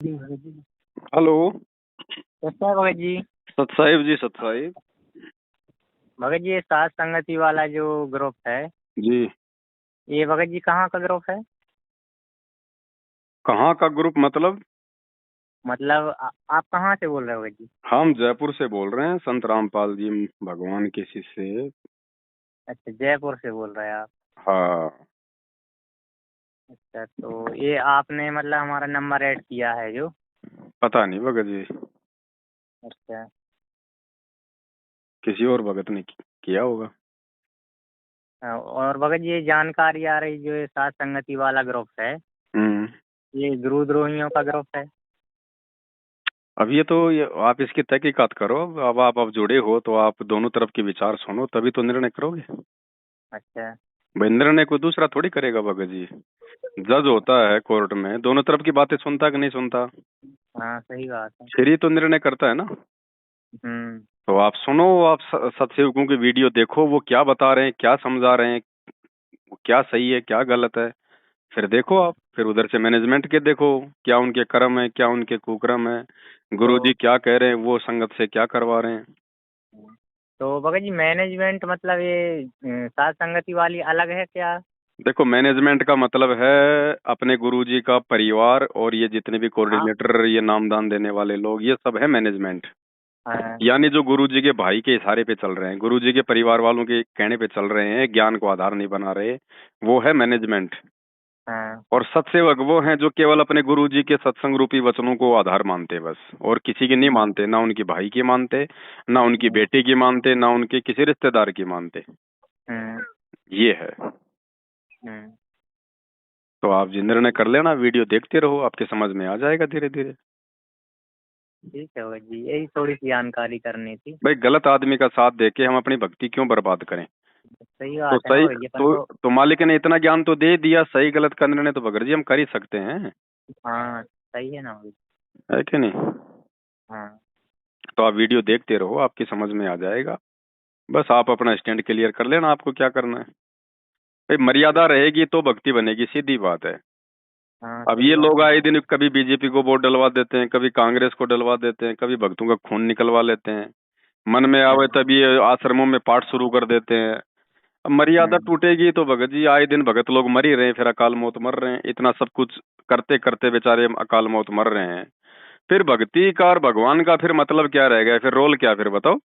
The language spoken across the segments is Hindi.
जी भगत जी। हेलो। कैसा है भगत जी? सतसाहिब जी, सतसाहिब भगत जी, ये सात संगति वाला जो ग्रुप है, जी। ये भगत जी कहाँ का ग्रुप है? कहाँ का ग्रुप मतलब? मतलब आप कहाँ से बोल रहे हो भगत जी? हम जयपुर से बोल रहे हैं, संत रामपाल जी भगवान के शिष्य। अच्छा, जयपुर से बोल रहे हैं आप। हाँ। अच्छा, तो ये आपने मतलब हमारा नंबर ऐड किया है जो। पता नहीं भगत जी, अच्छा। किसी और भगत ने किया होगा। और भगत जी, ये जानकारी आ रही जो ये सात संगति वाला ग्रुप है, हम्म। ये गुरुद्रोहियों का ग्रुप है। अब ये आप इसकी तहकीकात करो। अब जुड़े हो तो आप दोनों तरफ के विचार सुनो, तभी तो निर्णय करोगे। अच्छा। भाई, निर्णय कोई दूसरा थोड़ी करेगा भगत जी। जज होता है कोर्ट में, दोनों तरफ की बातें सुनता कि नहीं सुनता? हाँ, सही बात है। फिर ही तो निर्णय करता है ना। हम्म। तो आप सुनो, आप सत्सेवकों की वीडियो देखो, वो क्या बता रहे हैं, क्या समझा रहे हैं, वो क्या सही है, क्या गलत है। फिर देखो आप, फिर उधर से मैनेजमेंट के देखो, क्या उनके कर्म है, क्या उनके कुकर्म है। गुरुजी तो क्या कह रहे हैं, वो संगत से क्या करवा रहे हैं। तो भगत जी, मैनेजमेंट मतलब ये सात संगति वाली अलग है क्या? देखो, मैनेजमेंट का मतलब है अपने गुरुजी का परिवार, और ये जितने भी हाँ। कोऑर्डिनेटर, ये नामदान देने वाले लोग, ये सब है मैनेजमेंट। हाँ। यानी जो गुरुजी के भाई के इशारे पे चल रहे हैं, गुरुजी के परिवार वालों के कहने पे चल रहे हैं, ज्ञान को आधार नहीं बना रहे, वो है मैनेजमेंट। हाँ। और सत्सेवक वो हैं जो केवल अपने गुरुजी के सत्संग रूपी वचनों को आधार मानते, बस, और किसी की नहीं मानते, ना उनकी भाई की मानते, ना उनकी हम्म। बेटी की मानते, ना उनके किसी रिश्तेदार की मानते। हम्म। ये है। हम्म। तो आप जी निर्णय कर लेना, वीडियो देखते रहो, आपके समझ में आ जाएगा धीरे धीरे। ठीक है भगत जी, यही थोड़ी सी जानकारी करनी थी। भाई, गलत आदमी का साथ देके हम अपनी भक्ति क्यों बर्बाद करें? सही तो बात है ना सही भगत जी, अपन को। तो मालिक ने इतना ज्ञान तो दे दिया, सही गलत का निर्णय तो बगैर जी हम कर ही सकते हैं। हाँ, सही है ना भगत जी। है कि नहीं? हाँ। तो आप वीडियो देखते रहो, आपकी समझ में आ जाएगा। बस आप अपना स्टैंड क्लियर कर लेना, आपको क्या करना है। भाई, मर्यादा रहेगी तो भक्ति बनेगी, सीधी बात है। हाँ, अब सही ये बात लोग है। आए दिन कभी बीजेपी को वोट डलवा देते हैं, कभी कांग्रेस को डलवा देते हैं, कभी भक्तों का खून निकलवा लेते हैं। मन में आवे हम्म। तभी ये आश्रमों में पाठ शुरू कर देते हैं। अब मर्यादा हम्म। टूटेगी तो भगत जी, आए दिन भगत लोग मर ही रहे हैं, फिर अकाल मौत मर रहे हैं, इतना सब कुछ करते करते बेचारे अकाल मौत मर रहे हैं। फिर भक्ति का और भगवान का फिर मतलब क्या रह गया, फिर रोल क्या, फिर बताओ।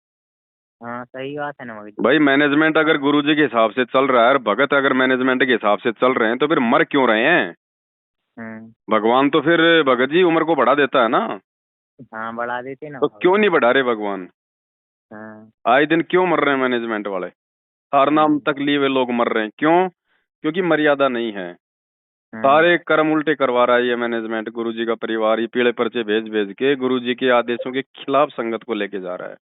हाँ, सही बात है ना भगत जी। भाई, मैनेजमेंट अगर गुरुजी के हिसाब से चल रहा है और भगत अगर मैनेजमेंट के हिसाब से चल रहे हैं, तो फिर मर क्यों रहे हैं? हम्म। भगवान तो फिर भगत जी उम्र को बढ़ा देता है ना। हाँ, बढ़ा देते ना तो भगत क्यों जी। नहीं बढ़ा रहे भगवान? हाँ। आए दिन क्यों मर रहे हैं मैनेजमेंट वाले? हर नाम हम्म। तक लिए हुए लोग मर रहे हैं, क्यों? क्योंकि मर्यादा नहीं है। हम्म। सारे कर्म उल्टे करवा रहा है ये मैनेजमेंट, गुरुजी का परिवार, ये पीले पर्चे भेज भेज के गुरुजी के आदेशों के खिलाफ संगत को लेके जा रहा है।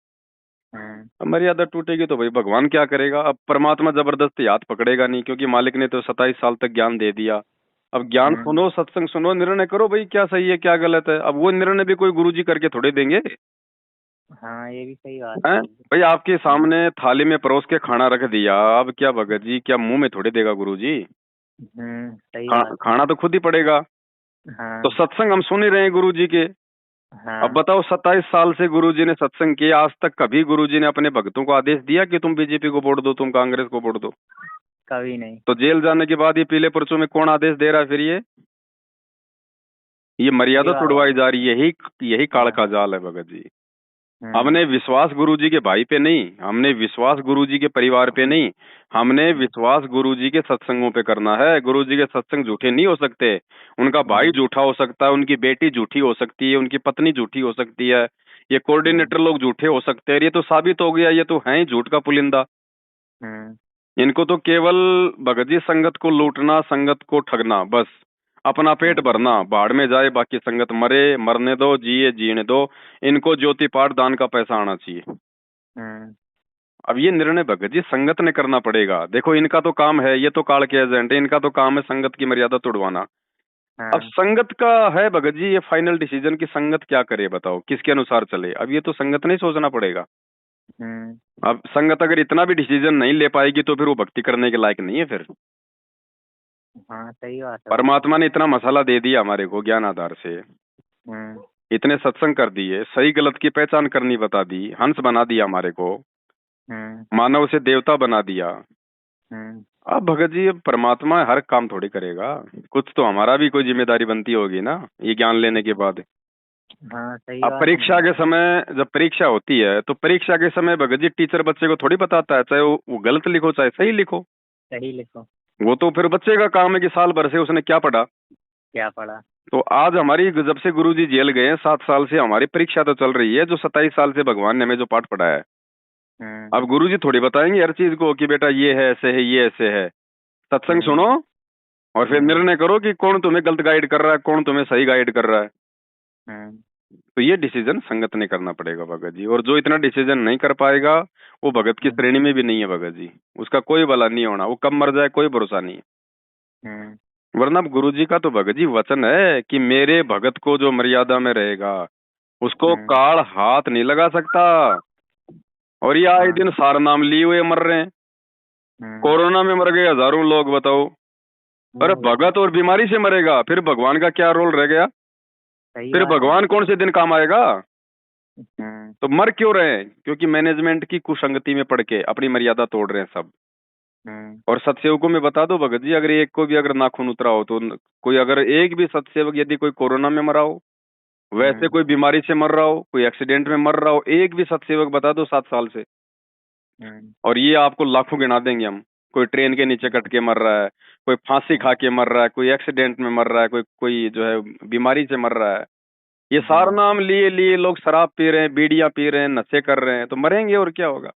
हम्म। अब मर्यादा टूटेगी तो भाई भगवान क्या करेगा? अब परमात्मा जबरदस्ती हाथ पकड़ेगा नहीं, क्योंकि मालिक ने तो 27 साल तक ज्ञान दे दिया। अब ज्ञान हम्म। सुनो, सत्संग सुनो, निर्णय करो भाई, क्या सही है क्या गलत है। अब वो निर्णय भी कोई गुरुजी करके थोड़े देंगे। हाँ, ये भी सही बात है हैं? भगत जी। भाई, आपके हम्म। सामने थाली में परोस के खाना रख दिया, अब क्या भगत जी, क्या मुंह में थोड़े देगा गुरुजी? सही बात है। खाना तो खुद ही पड़ेगा। तो हाँ। सत्संग हम सुन ही रहे हैं गुरुजी के। अब हाँ। बताओ, 27 साल से गुरुजी ने सत्संग किया, आज तक कभी गुरुजी ने अपने भक्तों को आदेश दिया कि तुम बीजेपी को वोट दो, तुम कांग्रेस को वोट दो? कभी नहीं। तो जेल जाने के बाद ये पीले पर्चों में कौन आदेश दे रहा है फिर? ये सही मर्यादा बात है। तुड़वाई जा रही है, यही यही काल हाँ। का जाल है भगत जी। हम्म। हमने विश्वास गुरुजी के भाई पे नहीं, हमने विश्वास गुरुजी के परिवार पे नहीं, हमने विश्वास गुरुजी के सत्संगों पे करना है। गुरुजी के सत्संग झूठे नहीं हो सकते। उनका भाई हम्म। झूठा हो सकता है, उनकी बेटी झूठी हो सकती है, उनकी पत्नी झूठी हो सकती है, ये हम्म। कोऑर्डिनेटर लोग झूठे हो सकते हैं। ये तो साबित हो गया, ये तो है ही झूठ का पुलिंदा। हम्म। इनको तो केवल भगत जी संगत को लूटना, संगत को ठगना, बस अपना पेट हम्म। भरना, भाड़ में जाए बाकी संगत मरे, मरने दो, जिए जीने दो। इनको ज्योति पाठ दान का पैसा आना चाहिए। हम्म। अब ये निर्णय भगत जी संगत ने करना पड़ेगा। देखो, इनका तो काम है, ये तो काल के एजेंट है, इनका तो काम है संगत की मर्यादा तोड़वाना। अब हाँ। संगत का है भगत जी ये फाइनल डिसीजन कि संगत क्या करे, बताओ किसके अनुसार चले। अब ये तो संगत ने ही सोचना पड़ेगा। हम्म। अब संगत अगर इतना भी डिसीजन नहीं ले पाएगी तो फिर वो भक्ति करने के लायक नहीं है फिर। हाँ, सही बात है भाई। परमात्मा ने इतना मसाला दे दिया हमारे को ज्ञान आधार से। मैंने सत्संग कर दिए, सही गलत की पहचान करनी बता दी, हंस बना दिया हमारे को, मानव से देवता बना दिया। अब भगत जी अब परमात्मा हर काम थोड़ी करेगा, कुछ तो हमारा भी कोई जिम्मेदारी बनती होगी ना ये ज्ञान लेने के बाद। हाँ सही अब बात है परीक्षा के समय जब परीक्षा होती है तो परीक्षा के समय भगत जी टीचर बच्चे को थोड़ी बताता है, चाहे वो गलत लिखो चाहे सही लिखो, सही लिखो। वो तो फिर बच्चे का काम है कि साल भर से उसने क्या पढ़ा। क्या पढ़ा। तो आज हमारी जब से गुरुजी जेल गए हैं 7 साल से हमारी परीक्षा तो चल रही है, जो 27 साल से भगवान ने हमें जो पाठ पढ़ाया है। अब गुरुजी थोड़ी बताएंगे हर चीज को कि बेटा ये है ऐसे है ये ऐसे है। सत्संग सुनो और फिर निर्णय करो कि कौन तुम्हें गलत गाइड कर रहा है, कौन तुम्हें सही गाइड कर रहा है। तो ये डिसीजन संगत ने करना पड़ेगा भगत जी, और जो इतना डिसीजन नहीं कर पाएगा वो भगत की श्रेणी में भी नहीं है भगत जी, उसका कोई भला नहीं होना, वो कब मर जाए कोई भरोसा नहीं है। वरना गुरु जी का तो भगत जी वचन है कि मेरे भगत को जो मर्यादा में रहेगा उसको काल हाथ नहीं लगा सकता। और ये आए दिन सारा नाम लिए हुए मर रहे हैं, कोरोना में मर गए हजारों लोग, बताओ। अरे भगत और बीमारी से मरेगा, फिर भगवान का क्या रोल रह गया, फिर भगवान कौन से दिन काम आएगा। तो मर क्यों रहे हैं, क्योंकि मैनेजमेंट की कुसंगति में पड़ के अपनी मर्यादा तोड़ रहे हैं सब। और सत्सेवकों में बता दो भगत जी, अगर एक को भी अगर नाखून उतरा हो तो कोई अगर एक भी सत्सेवक यदि कोई कोरोना में मरा हो, वैसे कोई बीमारी से मर रहा हो, कोई एक्सीडेंट में मर रहा हो, एक भी सत्सेवक बता दो 7 साल से, और ये आपको लाखों गिना देंगे हम। कोई ट्रेन के नीचे कट के मर रहा है, कोई फांसी खा के मर रहा है, कोई एक्सीडेंट में मर रहा है, कोई कोई जो है बीमारी से मर रहा है। ये सारा नाम लिए लिए लोग शराब पी रहे हैं, बीड़ियां पी रहे हैं, नशे कर रहे हैं, तो मरेंगे और क्या होगा।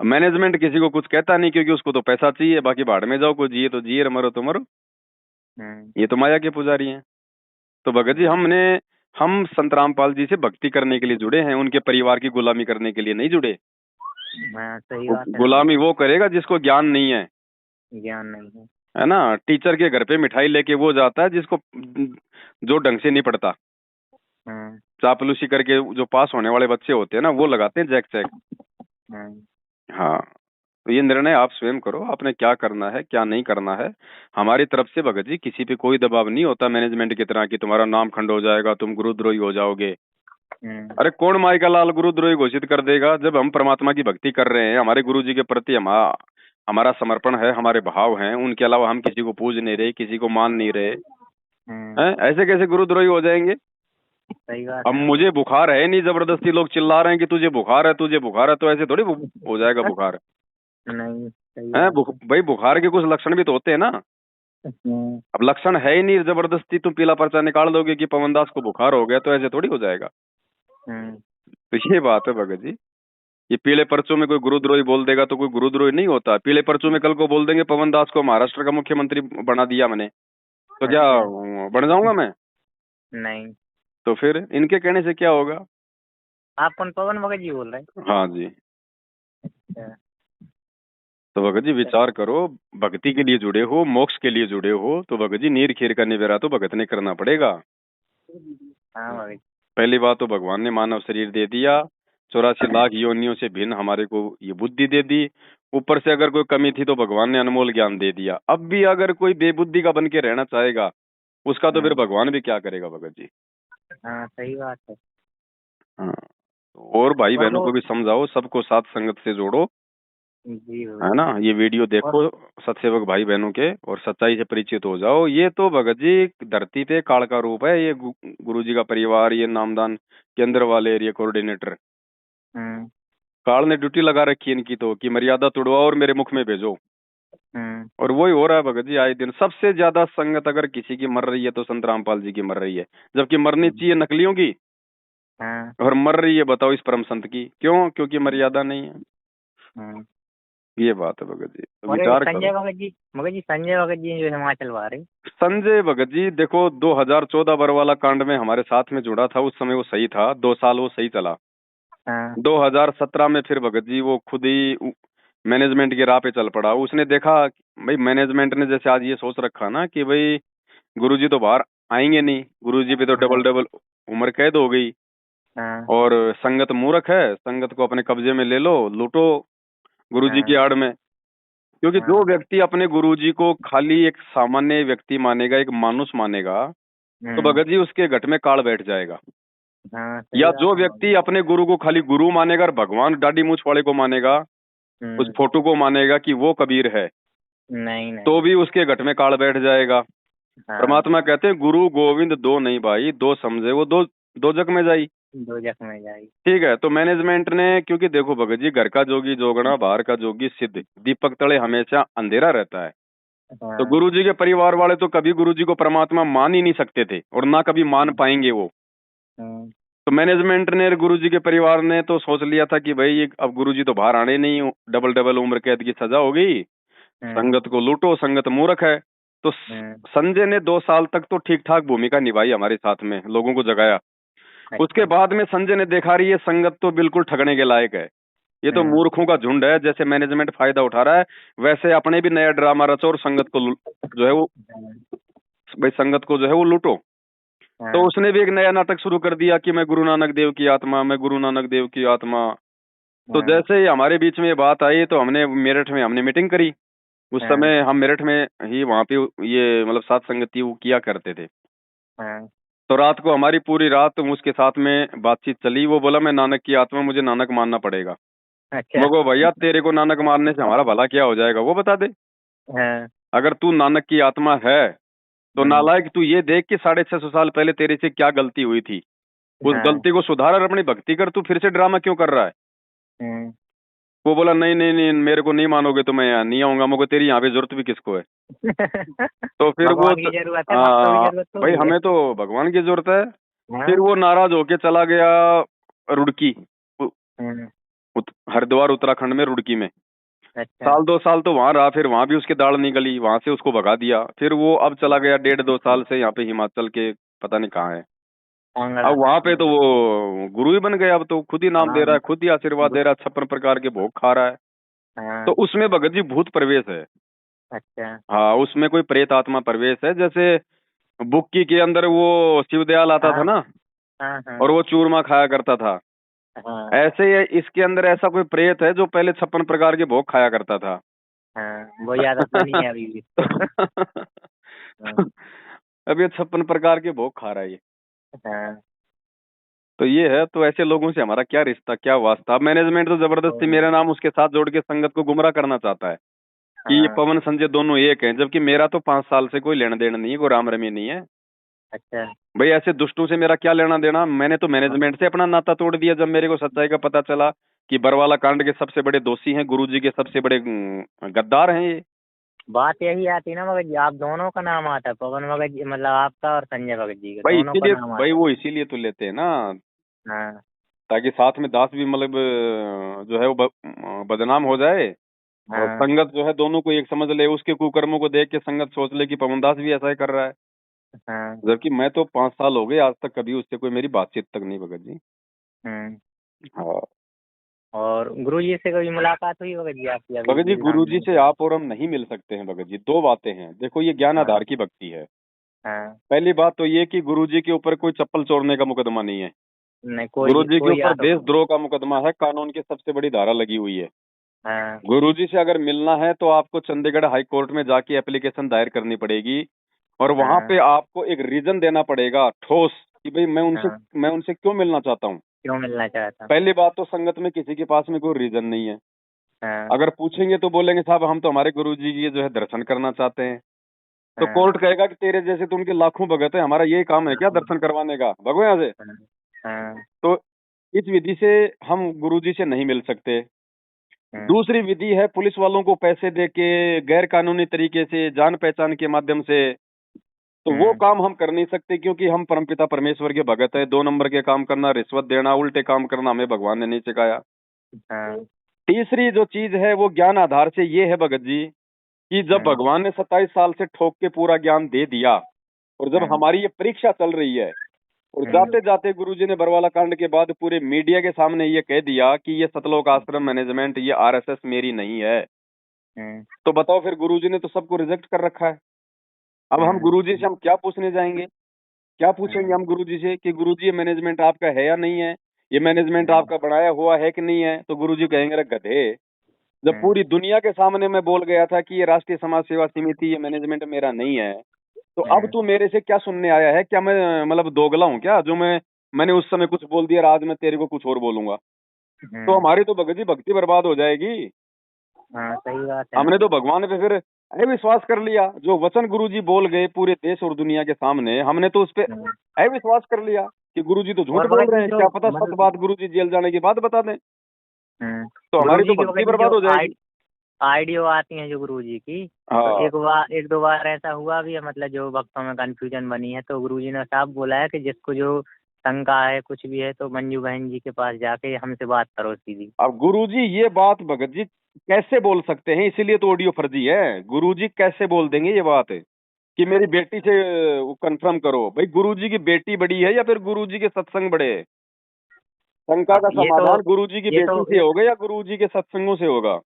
मैनेजमेंट किसी को कुछ कहता नहीं, क्योंकि उसको तो पैसा चाहिए, बाकी भाड़ में जाओ, कोई जिए तो जिए, मरो तो मरो। ये तो माया के पुजारी हैं। तो भगत जी हम संत रामपाल जी से भक्ति करने के लिए जुड़े हैं, उनके परिवार की गुलामी करने के लिए नहीं जुड़े। सही बात है। गुलामी वो करेगा जिसको ज्ञान नहीं है, ज्ञान नहीं है ना। टीचर के घर पे मिठाई लेके वो जाता है जिसको जो ढंग से नहीं पढ़ता, चापलूसी करके जो पास होने वाले बच्चे होते हैं ना, वो लगाते हैं जैक चैक। हाँ, तो ये निर्णय आप स्वयं करो, आपने क्या करना है क्या नहीं करना है। हमारी तरफ से भगत जी किसी पे कोई दबाव नहीं होता मैनेजमेंट की तरह कि तुम्हारा नाम खंड हो जाएगा, तुम गुरुद्रोही हो जाओगे। अरे कौन माई का लाल गुरुद्रोही घोषित कर देगा, जब हम परमात्मा की भक्ति कर रहे हैं, हमारे गुरु जी के प्रति हमारा समर्पण है, हमारे भाव हैं, उनके अलावा हम किसी को पूज नहीं रहे, किसी को मान नहीं रहे हैं, ऐसे कैसे गुरुद्रोही हो जाएंगे। सही बात अब मुझे बुखार है नहीं, जबरदस्ती लोग चिल्ला रहे हैं कि तुझे बुखार है तुझे बुखार है, तो ऐसे थोड़ी हो जाएगा बुखार। नहीं है भाई, बुखार के कुछ लक्षण भी तो होते हैं ना। अब लक्षण है ही नहीं, जबरदस्ती तुम पीला पर्चा निकाल दोगे कि पवन दास को बुखार हो गया, तो ऐसे थोड़ी हो जाएगा। तो ये बात है भगत जी, ये पीले पर्चों में कोई गुरुद्रोही बोल देगा तो कोई गुरुद्रोही नहीं होता। पीले पर्चों में कल को बोल देंगे पवन दास को महाराष्ट्र का मुख्यमंत्री बना दिया मैंने, तो क्या बन जाऊंगा मैं? नहीं। तो फिर इनके कहने से क्या होगा। आप कौन पवन भगत जी बोल रहे हैं? हाँ जी। तो भगत जी विचार करो, भक्ति के लिए जुड़े हो, मोक्ष के लिए जुड़े हो, तो भगत जी नीर खीर का निवेरा तो भगत ने करना पड़ेगा। हाँ भगत। पहली बात तो भगवान ने मानव शरीर दे दिया, 84 लाख योनियों से भिन्न हमारे को ये बुद्धि दे दी, ऊपर से अगर कोई कमी थी तो भगवान ने अनमोल ज्ञान दे दिया। अब भी अगर कोई बेबुद्धि का बन के रहना चाहेगा उसका तो फिर भगवान भी क्या करेगा भगत जी। हाँ सही बात है। हाँ, और भाई बहनों को भी समझाओ, सबको साथ संगत से जोड़ो, जी है ना। ये वीडियो देखो सत्सेवक भाई बहनों के, और सच्चाई से परिचित हो जाओ। ये तो भगत जी धरती पे काल का रूप है, ये गुरु जी का परिवार, ये नामदान केंद्र वाले एरिया कोऑर्डिनेटर, काल ने ड्यूटी लगा रखी है इनकी तो, कि मर्यादा तोड़वाओ और मेरे मुख में भेजो। और वही हो रहा है भगत जी आए दिन। सबसे ज्यादा संगत अगर किसी की मर रही है तो संत रामपाल जी की मर रही है, जबकि मरनी चाहिए नकलियों की, और मर रही है बताओ इस परम संत की। क्यों? क्योंकि मर्यादा नहीं है। ये बात है भगत जी, तो विचार करो। संजय भगत जी जो हिमाचल वाले, संजय भगत जी देखो 2014 बरवाला कांड में हमारे साथ में जुड़ा था, उस समय वो सही था, 2 साल वो सही चला। 2017 में फिर भगत जी वो खुद ही मैनेजमेंट की राह पे चल पड़ा। उसने देखा भाई मैनेजमेंट ने जैसे आज ये सोच रखा ना कि भाई गुरुजी तो बाहर आएंगे नहीं, गुरुजी पे तो डबल उम्र कैद हो गई, और संगत मूर्ख है, संगत को अपने कब्जे में ले लो, लूटो गुरुजी की आड़ में। क्योंकि जो व्यक्ति अपने गुरुजी को खाली एक सामान्य व्यक्ति मानेगा, एक मानुष मानेगा, तो भगत जी उसके घट में काल बैठ जाएगा। हाँ सही या बात जो है व्यक्ति अपने गुरु को खाली गुरु मानेगा और भगवान दाढ़ी मूछ वाले को मानेगा, उस हम्म, फोटो को मानेगा कि वो कबीर है, नहीं नहीं। तो भी उसके घट में काल बैठ जाएगा। हाँ, परमात्मा कहते हैं गुरु गोविंद दो नहीं भाई, दो समझे वो दो, दो जग में जाई। दो जख में जाएगी। ठीक है, तो मैनेजमेंट ने, क्योंकि देखो भगत जी, घर का जोगी जोगना बाहर का जोगी सिद्ध, दीपक तले हमेशा अंधेरा रहता है। तो हाँ। गुरु जी के परिवार वाले तो कभी गुरु जी को परमात्मा मान ही नहीं सकते थे और ना कभी मान पाएंगे वो। हम्म, तो मैनेजमेंट ने, गुरु जी के परिवार ने तो सोच लिया था कि भाई अब गुरु जी तो बाहर आने नहीं, डबल डबल उम्र कैद की सजा हो गई, हम्म, संगत को लूटो, संगत मूर्ख है। तो हम्म, संजय ने 2 साल तक तो ठीक ठाक भूमिका निभाई हमारे साथ में, लोगों को जगाया। उसके अच्छा। बाद में संजय ने देखा रही है संगत तो बिल्कुल ठगने के लायक है, ये तो हम्म, मूर्खों का झुंड है, जैसे मैनेजमेंट फायदा उठा रहा है वैसे अपने भी नया ड्रामा रचो और संगत को जो है वो, हम्म, भाई संगत को जो है वो लूटो। तो हाँ, उसने भी एक नया नाटक शुरू कर दिया कि मैं गुरु नानक देव की आत्मा, मैं गुरु नानक देव की आत्मा। तो हाँ, जैसे ही हमारे बीच में ये बात आई तो हमने मेरठ में हमने मीटिंग करी। उस हाँ, समय हम मेरठ में ही वहाँ पे ये मतलब सात संगति वो किया करते थे। हाँ, तो रात को हमारी पूरी रात उसके साथ में बातचीत चली। वो बोला मैं नानक की आत्मा, मुझे नानक मानना पड़ेगा। अच्छा। मगो भैया तेरे को नानक मारने से हमारा भला क्या हो जाएगा वो बता दे। हाँ, अगर तू नानक की आत्मा है तो हम्म, नालायक तू ये देख कि 650 साल पहले तेरे से क्या गलती हुई थी, उस हाँ, गलती को सुधार और अपनी भक्ति कर, तू फिर से ड्रामा क्यों कर रहा है। हम्म। वो बोला नहीं नहीं नहीं, मेरे को नहीं मानोगे तो मैं यहाँ नहीं आऊंगा, मगर तेरी यहाँ पे जरूरत भी किसको है। तो फिर वो भगवान की जरूरत है, भक्तों की जरूरत भाई थोड़ी है। हमें तो भगवान की जरूरत है। फिर हाँ, वो नाराज होके चला गया रुड़की, उ- हम्म, हरिद्वार उत्तराखंड में रुड़की में। अच्छा। 1-2 साल तो वहां रहा, फिर वहां भी उसकी दाढ़ निकली, वहां से उसको भगा दिया। फिर वो अब चला गया 1.5-2 साल से यहाँ पे हिमाचल के पता नहीं कहाँ है। कांगड़ा। अब वहां पे तो वो गुरु ही बन गया, अब तो खुद ही नाम दे हाँ, रहा है, खुद ही आशीर्वाद दे रहा है, 56 प्रकार के भोग खा रहा है। तो हाँ, उसमें भगत जी भूत प्रवेश है। अच्छा। हाँ, उसमें कोई प्रेत आत्मा प्रवेश है, जैसे बुक्की के अंदर वो शिवदयाल आता था हाँ, ना हाँ, हाँ, और वो चूरमा खाया करता था, हाँ, ऐसे ही इसके अंदर ऐसा कोई प्रेत है जो पहले 56 प्रकार के भोग खाया करता था। हाँ, वो आदत बनी है अभी भी इसको। हाँ, अब ये 56 प्रकार के भोग खा रहा है ये। हाँ, तो ये है, तो ऐसे लोगों से हमारा क्या रिश्ता, क्या वास्ता। अब मैनेजमेंट तो जबरदस्ती तो, मेरा नाम उसके साथ जोड़ के संगत को गुमराह करना चाहता है कि ये हाँ, पवन संजय दोनों एक हैं, जबकि मेरा तो 5 साल से कोई लेना देना नहीं है, कोई राम रमी नहीं है। अच्छा। भाई ऐसे दुष्टों से मेरा क्या लेना देना, मैंने तो हाँ, मैनेजमेंट से अपना नाता तोड़ दिया जब मेरे को सच्चाई का पता चला कि बरवाला कांड के सबसे बड़े दोषी हैं गुरुजी के सबसे बड़े गद्दार हैं ये। बात यही आती है ना मगर जी, आप दोनों का नाम आता है, पवन भगत जी मतलब आपका और संजय भगत जी का, भाई दोनों का इसीलिए, नाम भाई आता वो इसीलिए तो लेते हैं ना, है। हाँ, ताकि साथ में दास भी मतलब जो है वो बदनाम हो जाए। और हाँ, संगत जो है दोनों को एक समझ ले, उसके कुकर्मों को देख के संगत सोच ले कि पवन दास भी ऐसा ही कर रहा है। हाँ, जबकि मैं तो 5 साल हो गए आज तक कभी उससे कोई मेरी बातचीत तक नहीं भगत जी। हम्म। हाँ और गुरु जी से कभी मुलाकात हुई भगत जी आपकी अभी भगत जी, गुरु गिरधाम जी में? से आप और हम नहीं मिल सकते हैं भगत जी। 2 बातें हैं, देखो ये ज्ञान हाँ, आधार की भक्ति है। हाँ, पहली बात तो ये कि गुरु जी के ऊपर कोई चप्पल चोरने का मुकदमा नहीं है। नहीं गुरु कोई जी के कोई ऊपर आरोप नहीं। देशद्रोह का मुकदमा है, कानून की सबसे बड़ी धारा लगी हुई है। हाँ, गुरु जी से अगर मिलना है तो आपको चंडीगढ़ हाई कोर्ट में जाके एप्लीकेशन दायर करनी पड़ेगी और वहां हाँ, पे आपको एक रीजन देना पड़ेगा ठोस कि भाई हाँ, मैं उनसे क्यों मिलना चाहता हूँ। क्यों मिलना चाहता? पहली बात तो संगत में किसी के पास में कोई रीजन नहीं है। हाँ, अगर पूछेंगे तो बोलेंगे साहब हम तो हमारे गुरु जी की जो है दर्शन करना चाहते हैं। तो हाँ, कोर्ट कहेगा कि तेरे जैसे तो उनके लाखों भगत है, हमारा यही काम है क्या हाँ, दर्शन करवाने का, भगो यहाँ से। हाँ, हाँ, तो इस विधि से हम गुरु जी से नहीं मिल सकते। हाँ, दूसरी विधि है पुलिस वालों को पैसे दे के गैर कानूनी तरीके से जान पहचान के माध्यम से, तो वो हाँ, काम हम कर नहीं सकते क्योंकि हम परमपिता परमेश्वर के भगत है। 2 नंबर के काम करना, रिश्वत देना, उल्टे काम करना हमें भगवान ने नहीं सिखाया। हाँ, तीसरी जो चीज है वो ज्ञान आधार से ये है भगत जी कि जब हाँ, भगवान ने 27 साल से ठोक के पूरा ज्ञान दे दिया और जब हाँ, हमारी ये परीक्षा चल रही है और हाँ, जाते जाते गुरुजी ने बरवाला कांड के बाद पूरे मीडिया के सामने ये कह दिया कि ये सतलोक आश्रम मैनेजमेंट, ये आरएसएस मेरी नहीं है, हाँ, तो बताओ फिर गुरुजी ने तो सबको रिजेक्ट कर रखा है। अब हम हाँ, गुरुजी से हम क्या पूछने जाएंगे, क्या पूछेंगे हाँ, हम गुरुजी से कि गुरुजी ये मैनेजमेंट आपका है या नहीं है, ये मैनेजमेंट हाँ, आपका बनाया हुआ है कि नहीं है। तो गुरुजी कहेंगे अरे गधे, जब हाँ, पूरी दुनिया के सामने मैं बोल गया था कि ये राष्ट्रीय समाज सेवा समिति, ये मैनेजमेंट मेरा नहीं है, तो अब तू मेरे से क्या सुनने आया है? क्या मैं मतलब दोगला हूँ क्या, जो मैंने उस समय कुछ बोल दिया और आज मैं तेरे को कुछ और बोलूंगा? तो हमारी तो भगत जी भक्ति बर्बाद हो जाएगी। हाँ सही बात है ना। हमने तो भगवान पे फिर अविश्वास कर लिया। जो वचन गुरुजी बोल गए पूरे देश और दुनिया के सामने, हमने तो उस पे अविश्वास कर लिया कि गुरुजी तो झूठ और बोल भगत रहे जी हैं, जो क्या पता सच मतलब बात गुरुजी जेल जाने के बाद बता दें। तो गुरु हमारी तो जी की भक्ति भगत जी बर्बाद जो हो जाएगी। आइडियो आती हैं जो गुरु जी की, तो हाँ, एक दो बार ऐसा हुआ भी है, मतलब जो भक्तों में कंफ्यूजन बनी है, तो गुरु जी ने साफ बोला है कि जिसको जो शंका है कुछ भी है तो मंजू बहन जी के पास जाके हमसे बात करो सीधी। अब गुरुजी ये बात भगत जी कैसे बोल सकते हैं? इसीलिए तो ऑडियो फर्जी है। गुरुजी कैसे बोल देंगे ये बात कि मेरी बेटी से कंफर्म करो? भाई गुरुजी की बेटी बड़ी है या फिर गुरुजी के सत्संग बड़े हैं? शंका अब का समाधान गुरुजी की ये तो बेटी से होगा या गुरुजी के सत्संगों से होगा?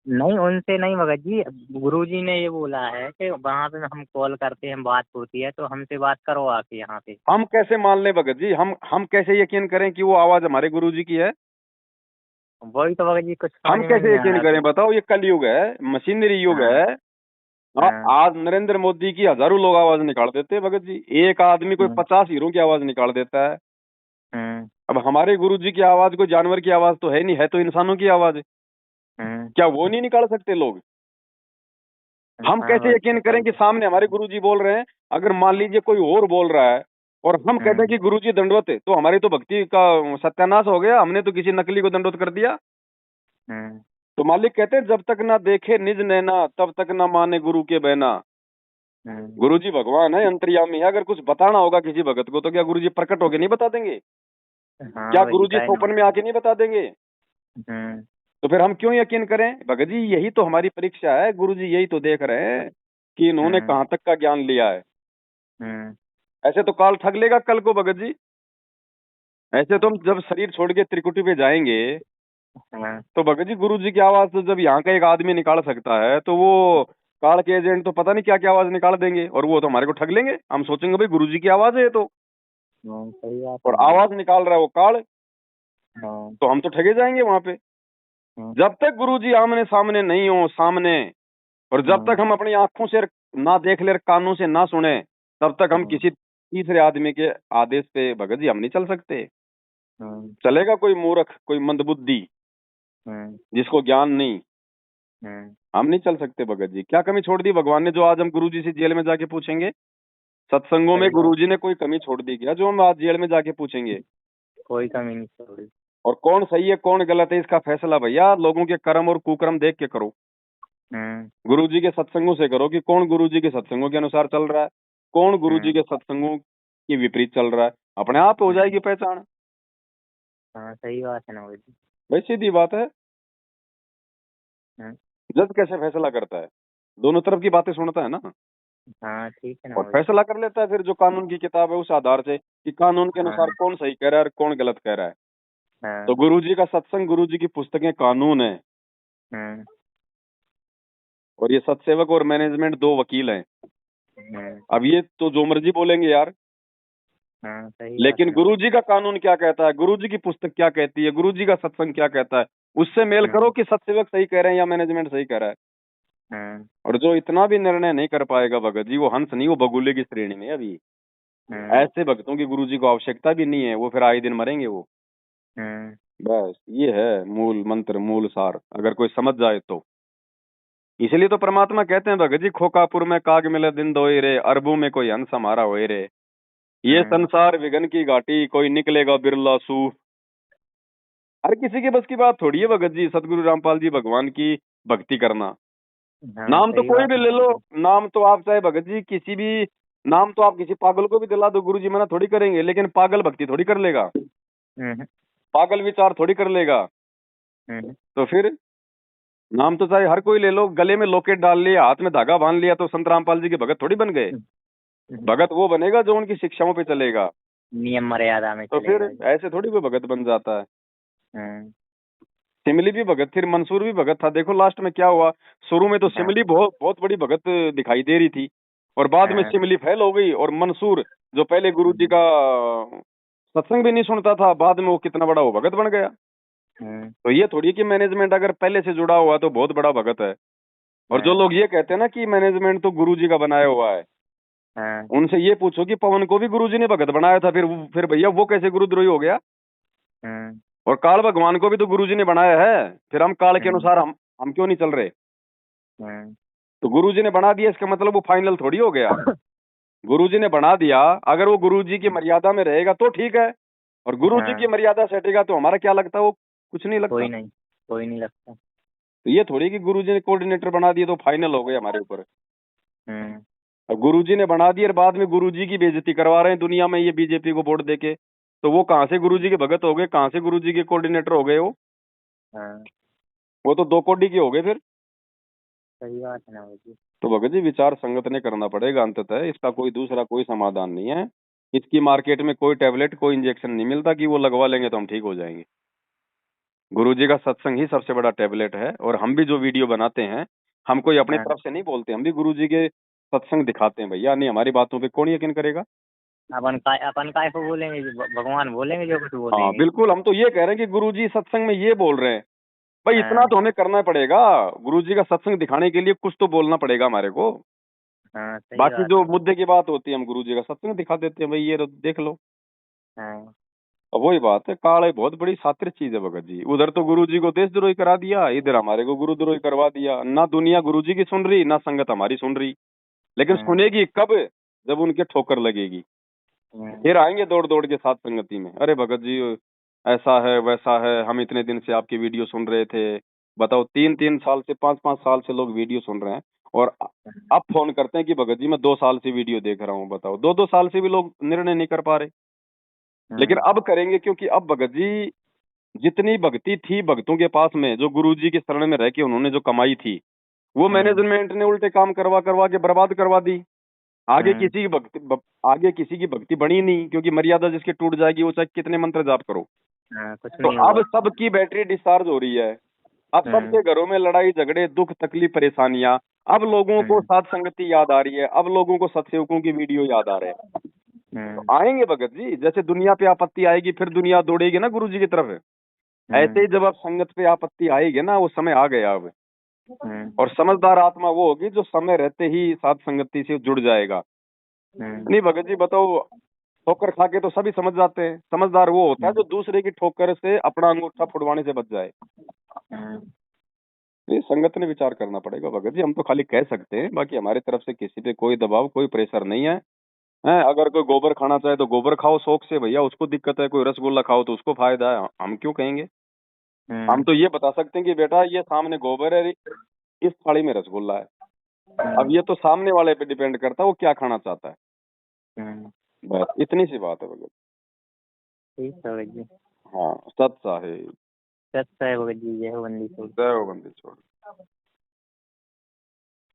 नहीं, उनसे नहीं भगत जी। गुरु जी ने ये बोला है कि वहाँ पे हम कॉल करते हैं, बात होती है, तो हमसे बात करो आके यहाँ पे। हम कैसे मान लें भगत जी? हम कैसे यकीन करें कि वो आवाज हमारे गुरुजी की है? वही तो भगत जी कुछ समझ हम में कैसे नहीं आ यकीन रहा करें? कि। बताओ, ये कलयुग है, मशीनरी युग हाँ है। हाँ आज नरेंद्र मोदी की हजारों लोग आवाज निकाल देते हैं भगत जी। एक आदमी कोई हम्म 50 हीरो की आवाज निकाल देता है। हम्म अब हमारे गुरुजी की आवाज कोई जानवर की आवाज तो है नहीं, है तो इंसानों की आवाज है। क्या वो नहीं निकाल सकते लोग? हम हाँ कैसे भगत यकीन जी करें सही कि है। सामने हमारे गुरुजी बोल रहे हैं? अगर मान लीजिए कोई और बोल रहा है और हम कहते हैं हम्म कि गुरुजी दंडवत है, तो हमारी तो भक्ति का सत्यानाश हो गया। हमने तो किसी नकली को दंडवत कर दिया। हम्म तो मालिक कहते हैं, जब तक ना देखे निज नैना तब तक ना माने गुरु के बहना। हम्म गुरुजी भगवान है, अंतर्यामी है। अगर कुछ बताना होगा किसी भगत को तो क्या गुरुजी प्रकट होके नहीं बता देंगे? हाँ क्या भगत जी गुरुजी काहे नहीं सोपन में बता। आके नहीं बता देंगे? हम्म तो फिर हम क्यों यकीन करें? भगत जी यही तो हमारी परीक्षा है। गुरुजी यही तो देख रहे हैं कि इन्होंने हम्म कहाँ तक का ज्ञान लिया है। हम्म ऐसे तो काल ठग लेगा कल को भगत जी। ऐसे तो हम जब शरीर छोड़ के त्रिकुटी पे जाएंगे, हाँ तो भगत जी गुरु जी की आवाज तो जब यहाँ का एक आदमी निकाल सकता है, तो वो काल के एजेंट तो पता नहीं क्या क्या आवाज निकाल देंगे और वो तो हमारे को ठग लेंगे। हम सोचेंगे भाई गुरु जी की आवाज है ये तो, सही बात है और ना भगत आवाज निकाल रहा है वो काल। जी। हाँ तो हम तो ठगे जाएंगे वहां पे। हाँ जब तक गुरु जी आमने सामने नहीं हो सामने, और जब हाँ तक हम अपनी आंखों से ना देख ले, कानों से ना सुने, तब तक हम हाँ किसी तीसरे आदमी के आदेश पे भगत जी हम नहीं चल सकते। हाँ चलेगा कोई मूर्ख, कोई मंदबुद्धि, हाँ जिसको ज्ञान नहीं, हाँ हम नहीं चल सकते भगत जी। क्या कमी छोड़ दी भगवान ने जो आज हम गुरुजी से जेल में जाके पूछेंगे? सत्संगों में सही बात। गुरुजी ने कोई कमी छोड़ दी क्या जो हम आज जेल में जाके पूछेंगे? कोई कमी नहीं छोड़ी। और कौन सही है कौन गलत है, इसका फैसला भैया लोगों के कर्म और कुकर्म देख के करो। हम्म गुरुजी के सत्संगों से करो कि कौन गुरुजी के सत्संगों के अनुसार चल रहा है, कौन गुरुजी हम्म के सत्संगों के विपरीत चल रहा है। अपने आप हो हम्म जाएगी पहचान। हाँ सही बात है ना भगत जी। भाई सीधी बात है। हम्म जज कैसे फैसला करता है? दोनों तरफ की बातें सुनता है ना, हाँ ठीक है ना और भगत जी। फैसला कर लेता है फिर जो कानून की किताब है उस आधार से कि कानून के अनुसार हाँ कौन सही कह रहा है और कौन गलत कह रहा है। तो हाँ गुरुजी का सत्संग, गुरुजी की पुस्तकें कानून है, हम्म और ये सत्सेवक और मैनेजमेंट दो वकील हैं। हम्म अब ये तो जो मर्जी बोलेंगे यार, हाँ सही बात लेकिन है ना भगत गुरुजी का कानून क्या कहता है, गुरुजी की पुस्तक क्या कहती है, गुरुजी का सत्संग क्या कहता है, उससे मेल जी। करो कि सत्सेवक सही कह रहे हैं या मैनेजमेंट सही कह रहा है। हम्म और जो इतना भी निर्णय नहीं कर पाएगा भगत जी, वो हंस नहीं, वो बगुले की श्रेणी में है अभी। हम्म ऐसे भक्तों की गुरुजी को आवश्यकता भी नहीं है, वो फिर आए दिन मरेंगे वो। हम्म बस ये है मूल मंत्र, मूल सार, अगर कोई समझ जाए तो। इसलिए तो परमात्मा कहते हैं भगत जी, खोकापुर में काग मिले दिन दोए रे, अरबों में कोई हंस हमारा होए रे। ये हम्म संसार विघन की घाटी, कोई निकलेगा बिरला सूफ। हर किसी के बस की बात थोड़ी है भगत जी सतगुरु रामपाल जी भगवान की भक्ति करना। हाँ नाम तो सही कोई बात भी है ना ले लो, भगत जी। नाम तो आप चाहे भगत जी किसी भी, नाम तो आप किसी पागल को भी दिला दो, गुरु जी मना थोड़ी करेंगे, लेकिन पागल भक्ति थोड़ी कर लेगा, हम्म पागल विचार थोड़ी कर लेगा। हम्म तो फिर नाम तो चाहे हर कोई ले लो, गले में लॉकेट डाल लिया, हाथ में धागा बांध लिया, तो संत रामपाल जी के भगत थोड़ी बन गए। हम्म, भगत वो बनेगा जो उनकी शिक्षाओं पे चलेगा। नियम मर्यादा में तो फिर चलेगा जी। ऐसे थोड़ी कोई भगत बन जाता है। हम्म सिमली भी भगत, फिर मंसूर भी भगत था। देखो लास्ट में क्या हुआ। शुरू में तो हाँ सिमली बहुत बहुत बड़ी भगत दिखाई दे रही थी, और बाद में हाँ सिमली फेल हो गई, और मंसूर जो पहले गुरु जी हम्म का सत्संग भी नहीं सुनता था, बाद में वो कितना बड़ा वो भगत बन गया। हम्म तो ये थोड़ी कि मैनेजमेंट अगर पहले से जुड़ा हुआ है तो बहुत बड़ा भगत है। और जो हाँ लोग ये कहते हैं ना कि मैनेजमेंट तो गुरु जी का बनाया हुआ है, हाँ। उनसे ये पूछो कि पवन को भी गुरुजी ने भगत बनाया था, फिर भैया वो कैसे गुरुद्रोही हो गया? हम्म। और काल भगवान को भी तो गुरुजी ने बनाया है, फिर हम काल के हम्म। अनुसार हम क्यों नहीं चल रहे? हम्म। तो गुरुजी ने बना दिया इसका मतलब वो फाइनल थोड़ी हो गया। गुरुजी ने बना दिया, अगर वो गुरुजी की मर्यादा में रहेगा तो ठीक है, और गुरुजी की हाँ। मर्यादा से हटेगा तो हमारा क्या लगता है? वो कुछ नहीं लगता। कोई नहीं, कोई नहीं लगता। तो ये थोड़ी कि गुरुजी ने कोऑर्डिनेटर बना दिया तो फाइनल हो गया हमारे ऊपर। हम्म। और गुरुजी ने बना दिया और बाद में गुरुजी की बेइज्जती करवा रहे हैं दुनिया में ये बीजेपी को वोट देके, तो वो कहाँ से गुरुजी के भगत हो गए, कहाँ से गुरुजी के कोऑर्डिनेटर हो गए? हाँ। वो तो दो कोडी के हो गए फिर। सही बात है ना भाई। तो भगत जी विचार संगत ने करना पड़ेगा अंततः, इसका कोई दूसरा कोई समाधान नहीं है। इसकी मार्केट में कोई टैबलेट कोई इंजेक्शन नहीं मिलता कि वो लगवा लेंगे तो हम ठीक हो जाएंगे। गुरुजी का सत्संग ही सबसे बड़ा टैबलेट है, और हम भी जो वीडियो बनाते हैं हम कोई अपनी हाँ। तरफ से नहीं बोलते, हम भी गुरुजी के सत्संग दिखाते हैं भैया, नहीं हमारी बातों पे कौन यकीन करेगा? अपन काय को बोलेंगे, जो भगवान बोलेंगे जो कुछ हाँ बोलेंगे। बिल्कुल, हम तो ये कह रहे हैं कि गुरुजी सत्संग में ये बोल रहे हैं, भाई इतना हाँ। तो हमें करना पड़ेगा। गुरुजी का सत्संग दिखाने के लिए कुछ तो बोलना पड़ेगा हमारे को। हाँ सही बाकी बात जो है। मुद्दे की बात होती है हम गुरुजी का सत्संग दिखा देते हैं, भाई ये देख लो। हाँ। अब वही बात है, काल एक बहुत बड़ी सातिर चीज है भगत जी, उधर तो गुरुजी को देशद्रोही करा दिया, इधर हमारे को गुरुद्रोही करवा दिया। ना दुनिया गुरुजी की सुन रही, ना संगत हमारी सुन रही, लेकिन हम्म। सुनेगी कब? जब उनके ठोकर लगेगी, हम्म। फिर आएंगे दौड़ दौड़ के साथ संगति में, अरे भगत जी ऐसा है वैसा है, हम इतने दिन से आपकी वीडियो सुन रहे थे। बताओ 3-3 साल से 5-5 साल से लोग वीडियो सुन रहे हैं, और अब फोन करते हैं कि भगत जी मैं 2 साल से वीडियो देख रहा हूँ। बताओ 2-2 साल से भी लोग निर्णय नहीं कर पा रहे, लेकिन हम्म। अब करेंगे, क्योंकि अब भगत जी जितनी भक्ति थी भक्तों के पास में, जो गुरु जी की शरण में रह के उन्होंने जो कमाई थी, वो हम्म। मैनेजमेंट ने उल्टे काम करवा करवा के बर्बाद करवा दी। आगे हम्म। किसी की आगे किसी की भक्ति बनी नहीं, क्योंकि मर्यादा जिसकी टूट जाएगी वो चाहे कितने मंत्र जाप करो। हाँ कुछ तो नहीं अब होगा। सबकी बैटरी डिस्चार्ज हो रही है, अब हम्म। सबके घरों में लड़ाई झगड़े दुख तकलीफ परेशानियां, अब लोगों को हम्म। साथ संगति याद आ रही है, अब लोगों को सत्सेवकों की वीडियो याद आ रहे हैं। तो हम्म। आएंगे भगत जी, जैसे दुनिया पे आपत्ति आएगी फिर दुनिया दौड़ेगी ना गुरु जी की तरफ, ऐसे हम्म। ही जब अब संगत पे आपत्ति आएगी ना, वो समय आ गया अब। हम्म। और समझदार आत्मा वो होगी जो समय रहते ही साथ संगति से जुड़ जाएगा। हम्म। नहीं भगत जी बताओ, ठोकर खा के तो सभी समझ जाते हैं, समझदार वो होता है जो दूसरे की ठोकर से अपना अंगूठा फुड़वाने से बच जाए। हम्म। ये संगत ने विचार करना पड़ेगा भगत जी, हम तो खाली कह सकते हैं, बाकी हमारी तरफ से किसी पे कोई दबाव कोई प्रेशर नहीं है। हैं, अगर कोई गोबर खाना चाहे तो गोबर खाओ शौक से भैया, उसको दिक्कत है, कोई रसगुल्ला खाओ तो उसको फायदा है, हम क्यों कहेंगे? हम हम्म। तो ये बता सकते हैं कि बेटा ये सामने गोबर है, इस थाली में रसगुल्ला है। अब ये तो सामने वाले पे डिपेंड करता है वो क्या खाना चाहता है। हम्म। बस इतनी सी बात है भगत। ठीक है भगत जी। हाँ, सत साहेब। सत्य है भगत जी, जय हो बंदी छोड़। जय हो बंदी छोड़।